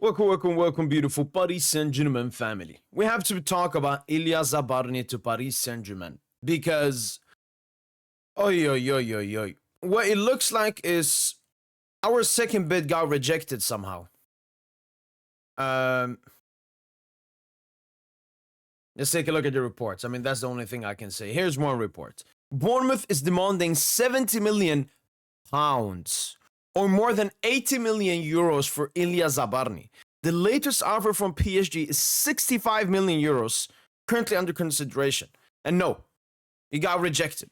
Welcome, beautiful Paris Saint Germain family. We have to talk about ILya Zbarnyi to Paris Saint Germain because, what it looks like is our second bid got rejected somehow. Let's take a look at the reports. I mean, that's the only thing I can say. Here's one report. Bournemouth is demanding 70 million pounds or more than 80 million euros for ILya Zbarnyi. The latest offer from PSG is 65 million euros, currently under consideration. And no, it got rejected.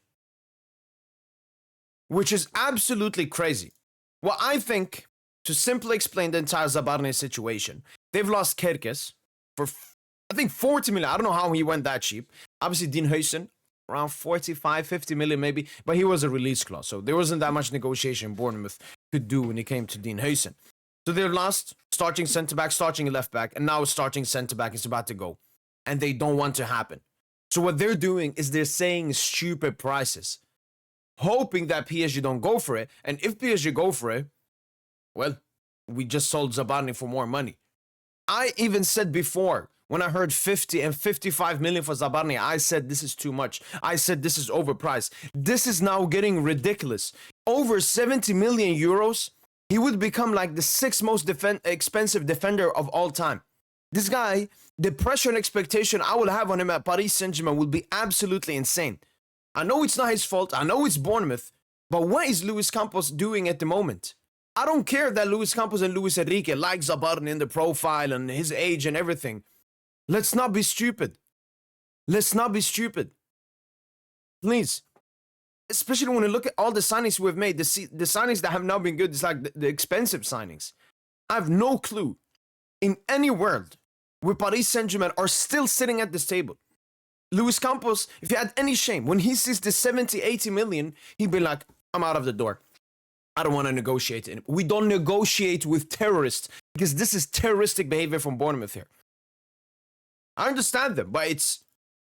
Which is absolutely crazy. Well, I think, to simply explain the entire Zabarnyi situation, they've lost Kerkez for, I think, 40 million. I don't know how he went that cheap. Obviously, Dean Huijsen, around 45, 50 million maybe, but he was a release clause, so there wasn't that much negotiation Bournemouth could do when it came to Dean Huijsen. So they've lost starting centre-back, starting left-back, and now starting centre-back is about to go. And they don't want to happen. So what they're doing is they're saying stupid prices, hoping that PSG don't go for it. And if PSG go for it, well, we just sold Zabarnyi for more money. I even said before, when I heard 50 and 55 million for Zabarnyi, I said this is too much. I said this is overpriced. This is now getting ridiculous. Over 70 million euros, he would become like the sixth most expensive defender of all time. This guy, the pressure and expectation I will have on him at Paris Saint Germain will be absolutely insane. I know it's not his fault. I know it's Bournemouth. But what is Luis Campos doing at the moment? I don't care that Luis Campos and Luis Enrique like Zabarnyi in the profile and his age and everything. Let's not be stupid. Let's not be stupid. Please. Especially when you look at all the signings we've made, the signings that have now been good, it's like the expensive signings. I have no clue in any world where Paris Saint Germain are still sitting at this table. Luis Campos, if he had any shame, when he sees the 70, 80 million, he'd be like, I'm out of the door. I don't want to negotiate it. We don't negotiate with terrorists because this is terroristic behavior from Bournemouth here. I understand them, but it's...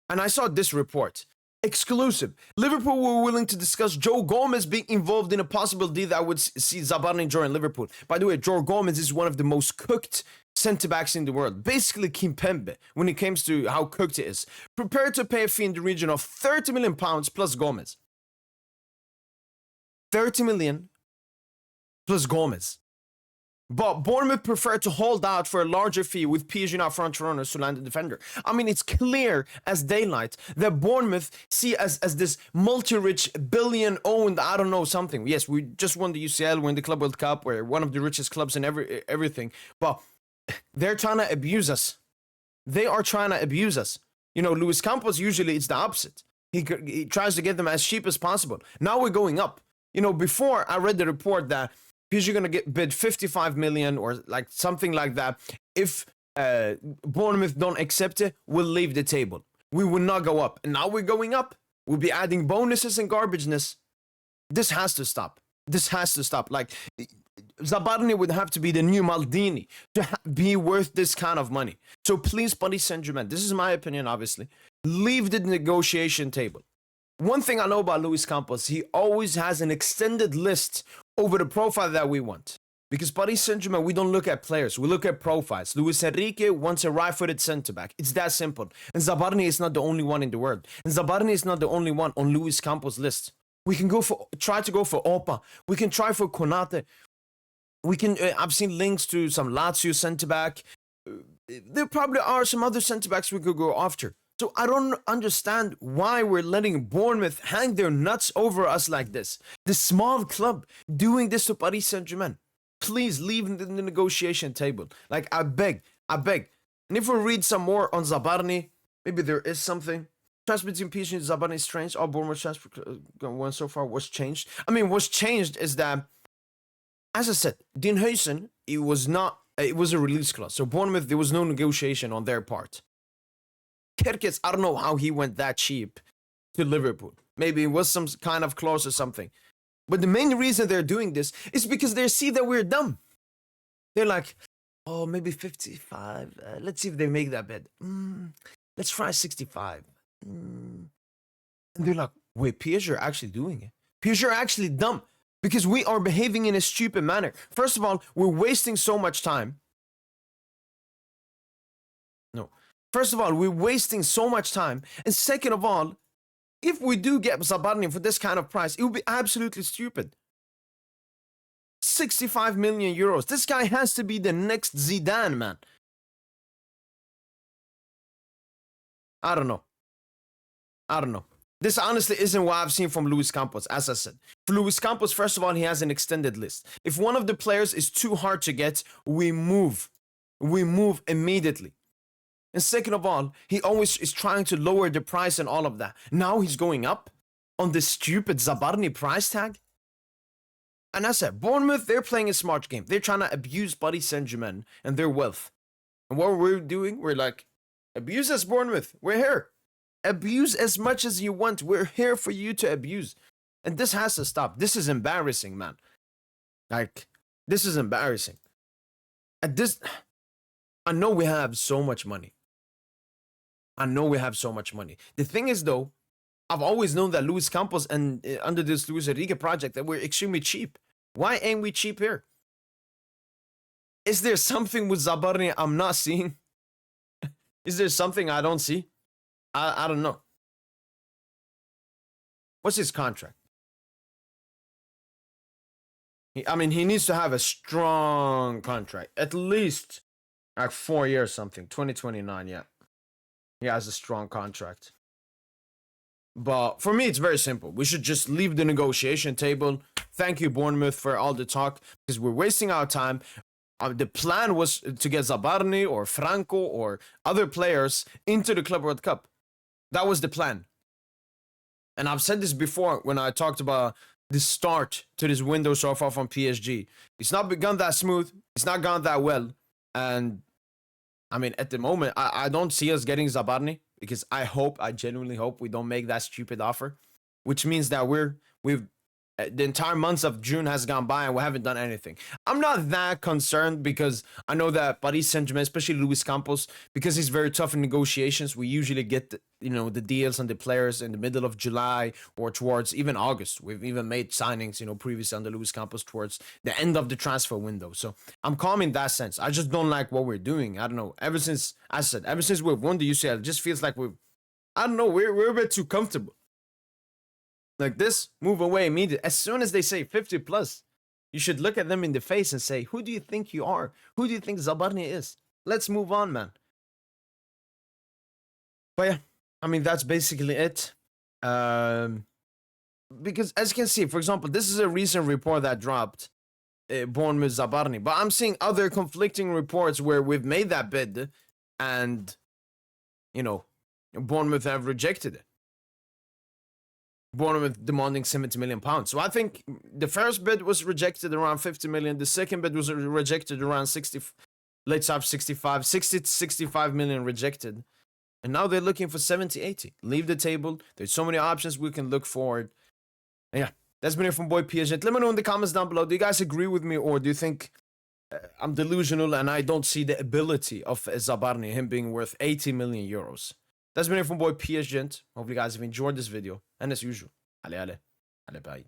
And I saw this report. Exclusive. Liverpool were willing to discuss Joe Gomez being involved in a possible deal that would see Zabarnyi join Liverpool. By the way, Joe Gomez is one of the most cooked centre-backs in the world. Basically Kimpembe when it comes to how cooked it is. Prepared to pay a fee in the region of 30 million pounds plus Gomez. 30 million plus Gomez. But Bournemouth preferred to hold out for a larger fee with PSG now front runners to land the defender. I mean, it's clear as daylight that Bournemouth see as this multi-rich, billion-owned, I don't know, something. Yes, we just won the UCL, we're in the Club World Cup, we're one of the richest clubs in everything. But they're trying to abuse us. They are trying to abuse us. You know, Luis Campos, usually it's the opposite. He tries to get them as cheap as possible. Now we're going up. You know, before I read the report that PSG going to get bid 55 million or like something like that. If Bournemouth don't accept it, we'll leave the table. We will not go up. And now we're going up. We'll be adding bonuses and garbageness. This has to stop. This has to stop. Like, Zabarnyi would have to be the new Maldini to be worth this kind of money. So please, Paris Saint Germain, this is my opinion, obviously, leave the negotiation table. One thing I know about Luis Campos, he always has an extended list over the profile that we want. Because Paris Saint Germain, we don't look at players, we look at profiles. Luis Enrique wants a right-footed centre-back. It's that simple. And Zabarnyi is not the only one in the world. And Zabarnyi is not the only one on Luis Campos' list. We can try to go for Opa. We can try for Konate. We can, I've seen links to some Lazio centre-back. There probably are some other centre-backs we could go after. So I don't understand why we're letting Bournemouth hang their nuts over us like this. The small club doing this to Paris Saint Germain. Please leave the negotiation table. Like, I beg. And if we read some more on Zabarnyi, maybe there is something. Transfer between PSG and Zabarnyi is strange. All Bournemouth transfer one so far was changed. I mean, what's changed is that, as I said, Dean Huijsen, it was a release clause. So Bournemouth, there was no negotiation on their part. Kerkez, I don't know how he went that cheap to Liverpool. Maybe it was some kind of clause or something. But the main reason they're doing this is because they see that we're dumb. They're like, oh, maybe 55. Let's see if they make that bid. Let's try 65. And they're like, wait, PSG are actually doing it. PSG are actually dumb because we are behaving in a stupid manner. First of all, we're wasting so much time. No. First of all, we're wasting so much time. And second of all, if we do get Zabarnyi for this kind of price, it would be absolutely stupid. 65 million euros. This guy has to be the next Zidane, man. I don't know. This honestly isn't what I've seen from Luis Campos, as I said. For Luis Campos, first of all, he has an extended list. If one of the players is too hard to get, we move. We move immediately. And second of all, he always is trying to lower the price and all of that. Now he's going up on this stupid Zabarnyi price tag. And I said, Bournemouth, they're playing a smart game. They're trying to abuse Paris Saint Germain and their wealth. And what we're doing, we're like, abuse us, Bournemouth. We're here. Abuse as much as you want. We're here for you to abuse. And this has to stop. This is embarrassing, man. Like, this is embarrassing. And this, I know we have so much money. The thing is, though, I've always known that Luis Campos and under this Luis Enrique project that we're extremely cheap. Why ain't we cheap here? Is there something with Zabarnyi I'm not seeing? Is there something I don't see? I don't know. What's his contract? He needs to have a strong contract. At least like 4 years something. 2029, yeah. He has a strong contract. But for me, it's very simple. We should just leave the negotiation table. Thank you, Bournemouth, for all the talk, because we're wasting our time. The plan was to get Zabarnyi or Franco or other players into the Club World Cup. That was the plan. And I've said this before when I talked about the start to this window so far from PSG. It's not gone that smooth. It's not gone that well. And I mean, at the moment, I don't see us getting Zabarnyi, because I genuinely hope we don't make that stupid offer, which means that we've the entire months of June has gone by and we haven't done anything. I'm not that concerned, because I know that Paris Saint Germain, especially Luis Campos, because he's very tough in negotiations, we usually get the deals on the players in the middle of July or towards even August. We've even made signings, previously under Luis Campos towards the end of the transfer window. So I'm calm in that sense. I just don't like what we're doing. I don't know. Ever since we've won the UCL, it just feels like we're a bit too comfortable. Like this, move away immediately. As soon as they say 50 plus, you should look at them in the face and say, who do you think you are? Who do you think Zabarnyi is? Let's move on, man. But yeah, that's basically it. Because as you can see, for example, this is a recent report that dropped, Bournemouth Zabarnyi. But I'm seeing other conflicting reports where we've made that bid and, Bournemouth have rejected it. Bournemouth demanding 70 million pounds. So I think the first bid was rejected around 50 million. The second bid was rejected around 60, let's have 60 to 65 million rejected. And now they're looking for 70, 80. Leave the table. There's so many options we can look forward. And yeah, that's been it from Boy PSG. Let me know in the comments down below. Do you guys agree with me, or do you think I'm delusional and I don't see the ability of Zabarnyi, him being worth 80 million euros? That's been it from Boy PSG. Hopefully you guys have enjoyed this video. And as usual, allez, bye.